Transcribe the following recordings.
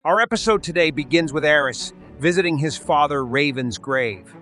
Our episode today begins with Aris visiting his father Raven's grave.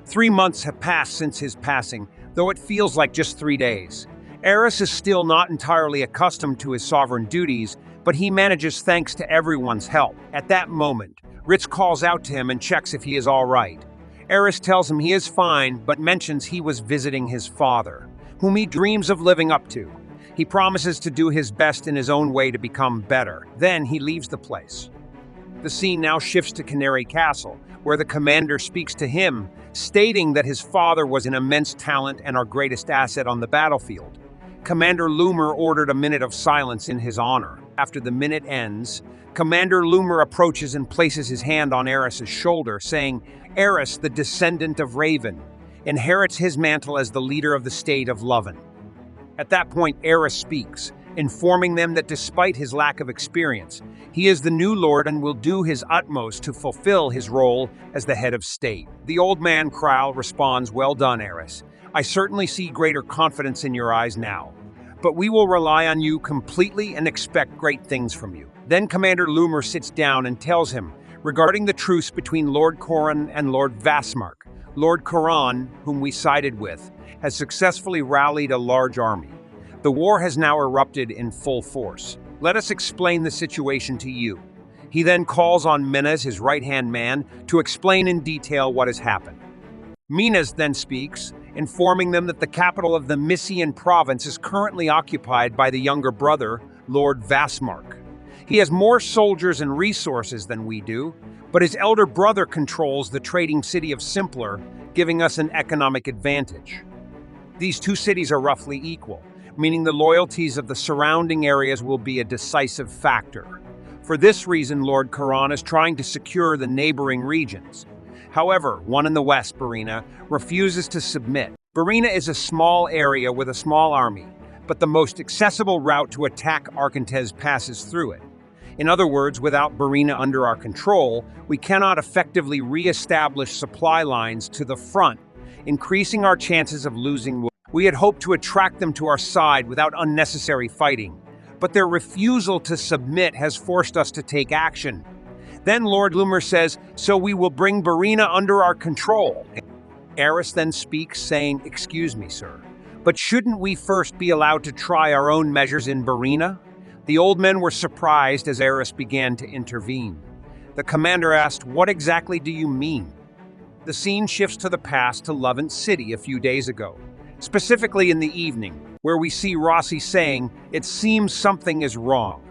3 months have passed since his passing, though it feels like just 3 days. Aris is still not entirely accustomed to his sovereign duties, but he manages thanks to everyone's help. At that moment, Ritz calls out to him and checks if he is all right. Aris tells him he is fine, but mentions he was visiting his father, whom he dreams of living up to. He promises to do his best in his own way to become better. Then he leaves the place. The scene now shifts to Canary Castle, where the commander speaks to him, stating that his father was an immense talent and our greatest asset on the battlefield. Commander Loomer ordered a minute of silence in his honor. After the minute ends, Commander Loomer approaches and places his hand on Aris's shoulder, saying, Aris, the descendant of Raven, inherits his mantle as the leader of the state of Loven. At that point, Aris speaks, informing them that despite his lack of experience, he is the new lord and will do his utmost to fulfill his role as the head of state. The old man Krau responds, Well done, Aris. I certainly see greater confidence in your eyes now, but we will rely on you completely and expect great things from you. Then Commander Loomer sits down and tells him regarding the truce between Lord Koran and Lord Vasmark. Lord Koran, whom we sided with, has successfully rallied a large army. The war has now erupted in full force. Let us explain the situation to you. He then calls on Menes, his right-hand man, to explain in detail what has happened. Menes then speaks, informing them that the capital of the Mysian province is currently occupied by the younger brother, Lord Vasmark. He has more soldiers and resources than we do, but his elder brother controls the trading city of Simpler, giving us an economic advantage. These two cities are roughly equal, meaning the loyalties of the surrounding areas will be a decisive factor. For this reason, Lord Koran is trying to secure the neighboring regions. However, one in the west, Barina, refuses to submit. Barina is a small area with a small army, but the most accessible route to attack Arkantes passes through it. In other words, without Barina under our control, we cannot effectively re-establish supply lines to the front, increasing our chances of losing. We had hoped to attract them to our side without unnecessary fighting, but their refusal to submit has forced us to take action. Then Lord Loomer says, so we will bring Barina under our control. Aris then speaks, saying, Excuse me, sir, but shouldn't we first be allowed to try our own measures in Barina? The old men were surprised as Aris began to intervene. The commander asked, What exactly do you mean? The scene shifts to the past to Lovent City a few days ago, specifically in the evening, where we see Rossi saying, It seems something is wrong.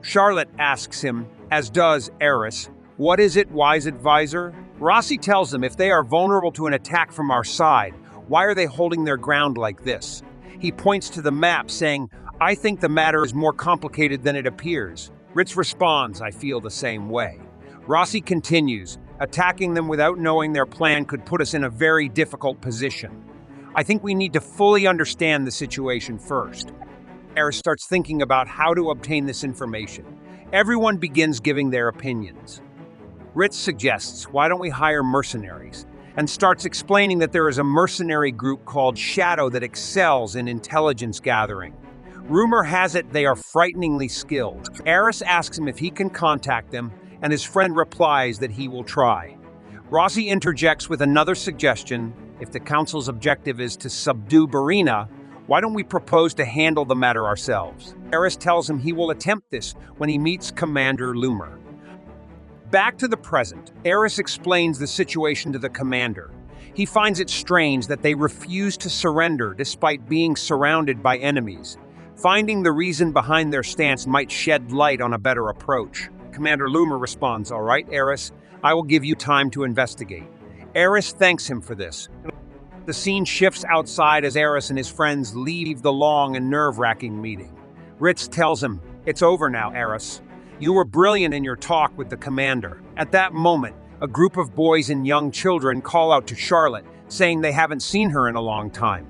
Charlotte asks him, as does Aris, What is it, wise advisor? Rossi tells them if they are vulnerable to an attack from our side, why are they holding their ground like this? He points to the map, saying, I think the matter is more complicated than it appears. Ritz responds, I feel the same way. Rossi continues, attacking them without knowing their plan could put us in a very difficult position. I think we need to fully understand the situation first. Aris starts thinking about how to obtain this information. Everyone begins giving their opinions. Ritz suggests, why don't we hire mercenaries? And starts explaining that there is a mercenary group called Shadow that excels in intelligence gathering. Rumor has it they are frighteningly skilled. Aris asks him if he can contact them, and his friend replies that he will try. Rossi interjects with another suggestion. If the council's objective is to subdue Barina, why don't we propose to handle the matter ourselves? Aris tells him he will attempt this when he meets Commander Loomer. Back to the present, Aris explains the situation to the commander. He finds it strange that they refuse to surrender despite being surrounded by enemies. Finding the reason behind their stance might shed light on a better approach. Commander Loomer responds, All right, Aris, I will give you time to investigate. Aris thanks him for this. The scene shifts outside as Aris and his friends leave the long and nerve-wracking meeting. Ritz tells him, It's over now, Aris. You were brilliant in your talk with the commander. At that moment, a group of boys and young children call out to Charlotte, saying they haven't seen her in a long time.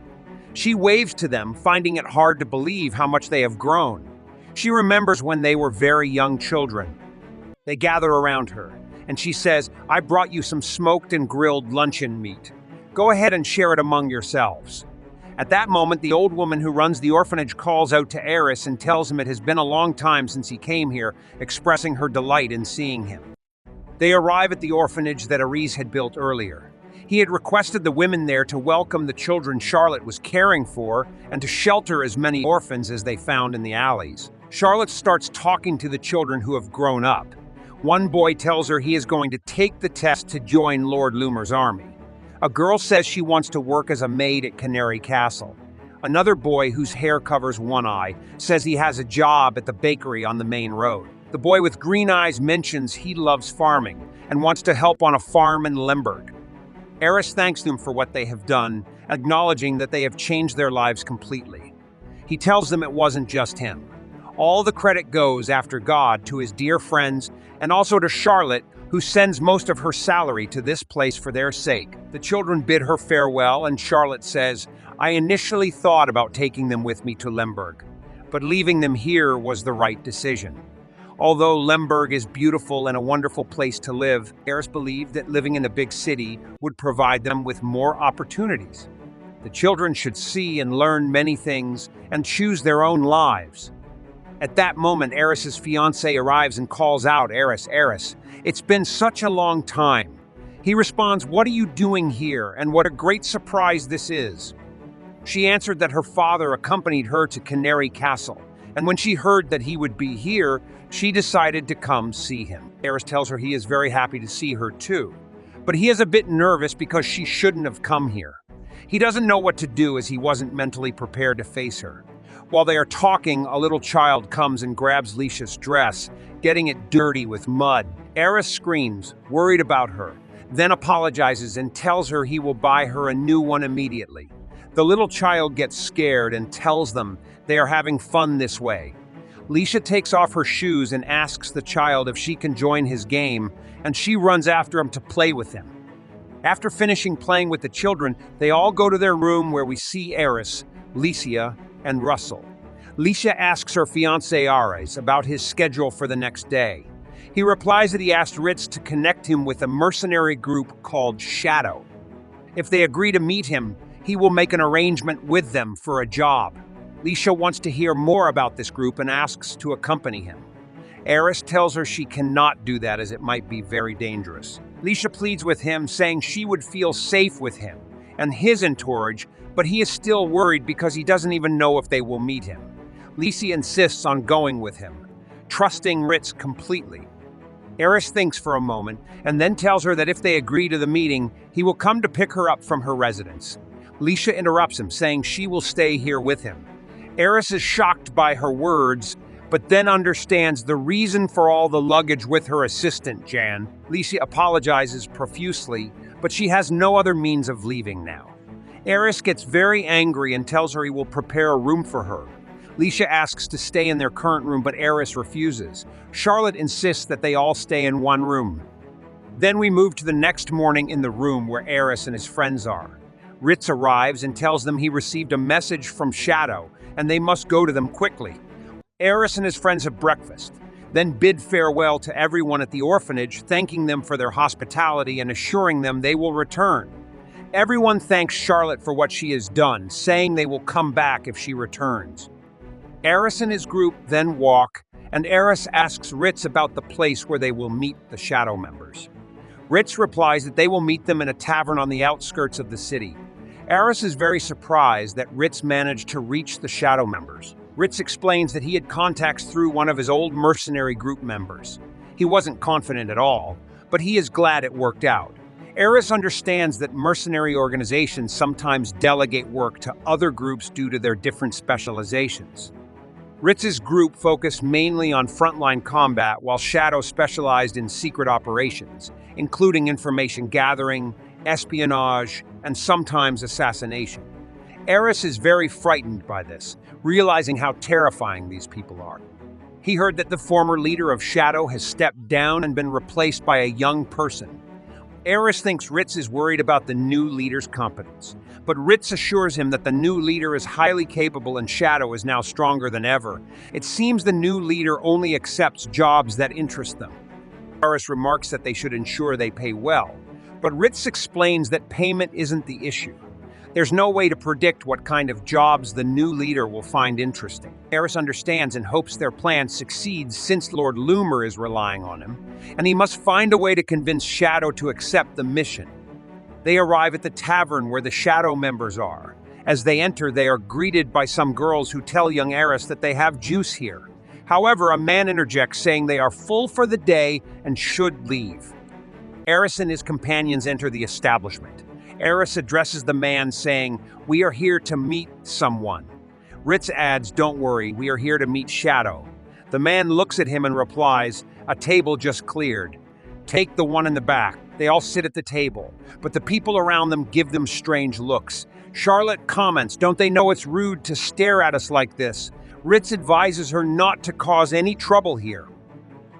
She waves to them, finding it hard to believe how much they have grown. She remembers when they were very young children. They gather around her, and she says, I brought you some smoked and grilled luncheon meat. Go ahead and share it among yourselves. At that moment, the old woman who runs the orphanage calls out to Aris and tells him it has been a long time since he came here, expressing her delight in seeing him. They arrive at the orphanage that Aris had built earlier. He had requested the women there to welcome the children Charlotte was caring for and to shelter as many orphans as they found in the alleys. Charlotte starts talking to the children who have grown up. One boy tells her he is going to take the test to join Lord Loomer's army. A girl says she wants to work as a maid at Canary Castle. Another boy, whose hair covers one eye, says he has a job at the bakery on the main road. The boy with green eyes mentions he loves farming and wants to help on a farm in Lemberg. Aris thanks them for what they have done, acknowledging that they have changed their lives completely. He tells them it wasn't just him. All the credit goes, after God, to his dear friends and also to Charlotte, who sends most of her salary to this place for their sake. The children bid her farewell, and Charlotte says, "I initially thought about taking them with me to Lemberg, but leaving them here was the right decision." Although Lemberg is beautiful and a wonderful place to live, Aris believed that living in a big city would provide them with more opportunities. The children should see and learn many things and choose their own lives. At that moment, Aris's fiancé arrives and calls out, "Aris, Aris, it's been such a long time." He responds, "What are you doing here, and what a great surprise this is." She answered that her father accompanied her to Canary Castle, and when she heard that he would be here, she decided to come see him. Aris tells her he is very happy to see her too, but he is a bit nervous because she shouldn't have come here. He doesn't know what to do as he wasn't mentally prepared to face her. While they are talking, a little child comes and grabs Leisha's dress, getting it dirty with mud. Aris screams, worried about her, then apologizes and tells her he will buy her a new one immediately. The little child gets scared and tells them they are having fun this way. Leisha takes off her shoes and asks the child if she can join his game, and she runs after him to play with him. After finishing playing with the children, they all go to their room where we see Aris, Licia, and Russell. Leisha asks her fiancé Aris about his schedule for the next day. He replies that he asked Ritz to connect him with a mercenary group called Shadow. If they agree to meet him, he will make an arrangement with them for a job. Leisha wants to hear more about this group and asks to accompany him. Aris tells her she cannot do that as it might be very dangerous. Leisha pleads with him, saying she would feel safe with him and his entourage, but he is still worried because he doesn't even know if they will meet him. Leisha insists on going with him, trusting Ritz completely. Aris thinks for a moment and then tells her that if they agree to the meeting, he will come to pick her up from her residence. Leisha interrupts him, saying she will stay here with him. Aris is shocked by her words, but then understands the reason for all the luggage with her assistant, Jan. Leisha apologizes profusely, but she has no other means of leaving now. Aris gets very angry and tells her he will prepare a room for her. Leisha asks to stay in their current room, but Aris refuses. Charlotte insists that they all stay in one room. Then we move to the next morning in the room where Aris and his friends are. Ritz arrives and tells them he received a message from Shadow, and they must go to them quickly. Aris and his friends have breakfast, then bid farewell to everyone at the orphanage, thanking them for their hospitality and assuring them they will return. Everyone thanks Charlotte for what she has done, saying they will come back if she returns. Aris and his group then walk, and Aris asks Ritz about the place where they will meet the Shadow members. Ritz replies that they will meet them in a tavern on the outskirts of the city. Aris is very surprised that Ritz managed to reach the Shadow members. Ritz explains that he had contacts through one of his old mercenary group members. He wasn't confident at all, but he is glad it worked out. Aris understands that mercenary organizations sometimes delegate work to other groups due to their different specializations. Ritz's group focused mainly on frontline combat, while Shadow specialized in secret operations, including information gathering, espionage, and sometimes assassination. Aris is very frightened by this, realizing how terrifying these people are. He heard that the former leader of Shadow has stepped down and been replaced by a young person. Aris thinks Ritz is worried about the new leader's competence, but Ritz assures him that the new leader is highly capable and Shadow is now stronger than ever. It seems the new leader only accepts jobs that interest them. Aris remarks that they should ensure they pay well, but Ritz explains that payment isn't the issue. There's no way to predict what kind of jobs the new leader will find interesting. Aris understands and hopes their plan succeeds since Lord Loomer is relying on him, and he must find a way to convince Shadow to accept the mission. They arrive at the tavern where the Shadow members are. As they enter, they are greeted by some girls who tell young Aris that they have juice here. However, a man interjects saying they are full for the day and should leave. Aris and his companions enter the establishment. Aris addresses the man saying, "We are here to meet someone." Ritz adds, "Don't worry, we are here to meet Shadow." The man looks at him and replies, "A table just cleared. Take the one in the back." They all sit at the table, but the people around them give them strange looks. Charlotte comments, "Don't they know it's rude to stare at us like this?" Ritz advises her not to cause any trouble here.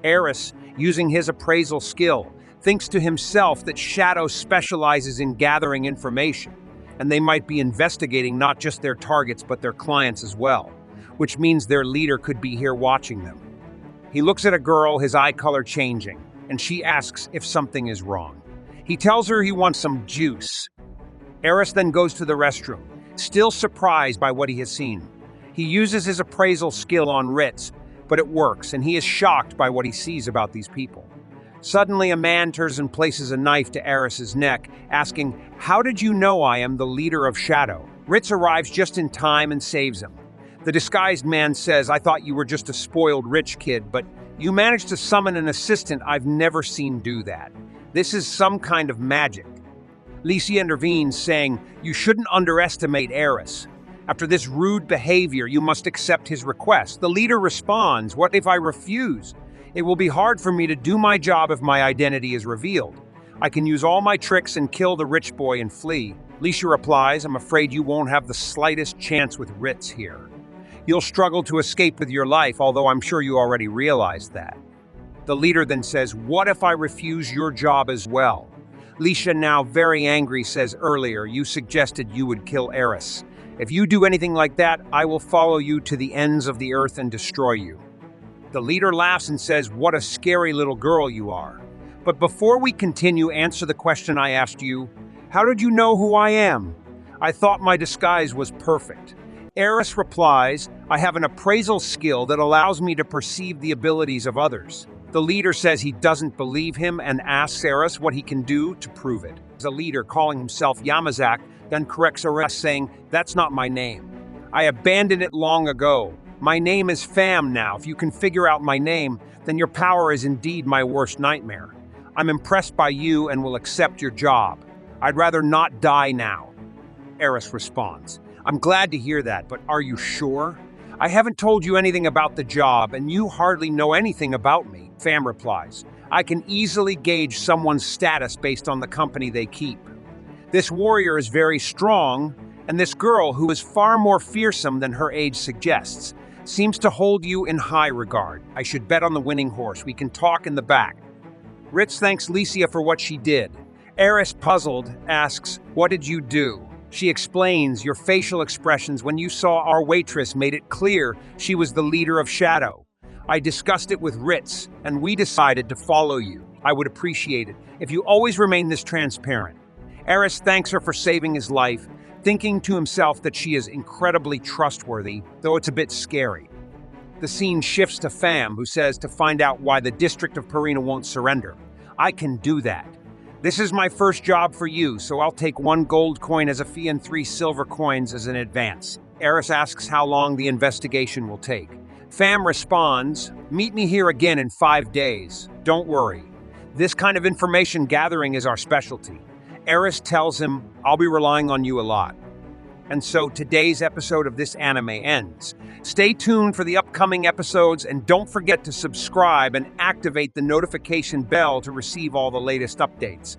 Aris, using his appraisal skill, thinks to himself that Shadow specializes in gathering information, and they might be investigating not just their targets but their clients as well, which means their leader could be here watching them. He looks at a girl, his eye color changing, and she asks if something is wrong. He tells her he wants some juice. Aris then goes to the restroom, still surprised by what he has seen. He uses his appraisal skill on Ritz, but it works, and he is shocked by what he sees about these people. Suddenly, a man turns and places a knife to Aris's neck, asking, "How did you know I am the leader of Shadow?" Ritz arrives just in time and saves him. The disguised man says, "I thought you were just a spoiled rich kid, but you managed to summon an assistant I've never seen do that. This is some kind of magic." Lisi intervenes, saying, "You shouldn't underestimate Aris. After this rude behavior, you must accept his request." The leader responds, "What if I refuse? It will be hard for me to do my job if my identity is revealed. I can use all my tricks and kill the rich boy and flee." Lisha replies, "I'm afraid you won't have the slightest chance with Ritz here. You'll struggle to escape with your life, although I'm sure you already realized that." The leader then says, "What if I refuse your job as well?" Lisha, now very angry, says, "Earlier you suggested you would kill Aris. If you do anything like that, I will follow you to the ends of the earth and destroy you." The leader laughs and says, "What a scary little girl you are. But before we continue, answer the question I asked you. How did you know who I am? I thought my disguise was perfect." Aris replies, "I have an appraisal skill that allows me to perceive the abilities of others." The leader says he doesn't believe him and asks Aris what he can do to prove it. The leader, calling himself Yamazak, then corrects Aris, saying, "That's not my name. I abandoned it long ago. My name is Fam now. If you can figure out my name, then your power is indeed my worst nightmare. I'm impressed by you and will accept your job. I'd rather not die now." Aris responds, "I'm glad to hear that, but are you sure? I haven't told you anything about the job, and you hardly know anything about me." Fam replies, "I can easily gauge someone's status based on the company they keep. This warrior is very strong, and this girl, who is far more fearsome than her age suggests, seems to hold you in high regard. I should bet on the winning horse. We can talk in the back." Ritz thanks Licia for what she did. Aris, puzzled, asks, "What did you do?" She explains, "Your facial expressions when you saw our waitress made it clear she was the leader of Shadow. I discussed it with Ritz, and we decided to follow you. I would appreciate it if you always remain this transparent." Aris thanks her for saving his life, thinking to himself that she is incredibly trustworthy, though it's a bit scary. The scene shifts to Fam, who says to find out why the District of Purina won't surrender. "I can do that. This is my first job for you, so I'll take 1 gold coin as a fee and 3 silver coins as an advance." Aris asks how long the investigation will take. Fam responds, "Meet me here again in 5 days. Don't worry. This kind of information gathering is our specialty." Aris tells him, "I'll be relying on you a lot." And so today's episode of this anime ends. Stay tuned for the upcoming episodes, and don't forget to subscribe and activate the notification bell to receive all the latest updates.